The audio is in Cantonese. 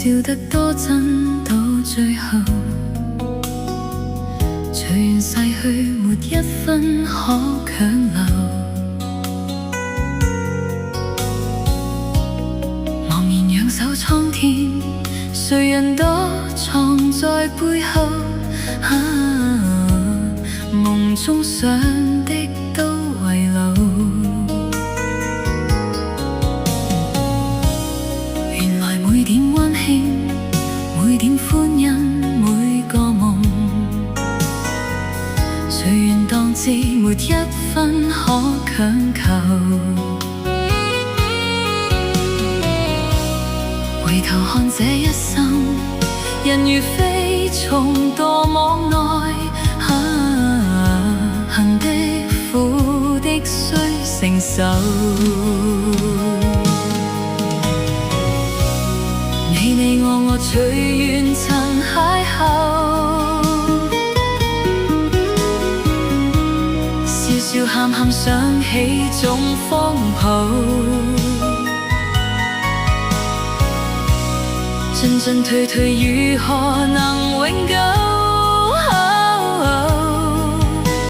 笑得多真，到最後隨緣逝去，沒一分可強留。茫然仰首蒼天，誰人躲藏在背後？夢中想的都遺留。原來每點溫馨，每點歡欣，每個夢，隨緣當知，沒一分可強求。回頭看這一生，人如飛蟲墮網內，行的苦的須承受。你我隨緣曾邂逅，笑笑喊喊想起種荒謬，進進退退如何能永久？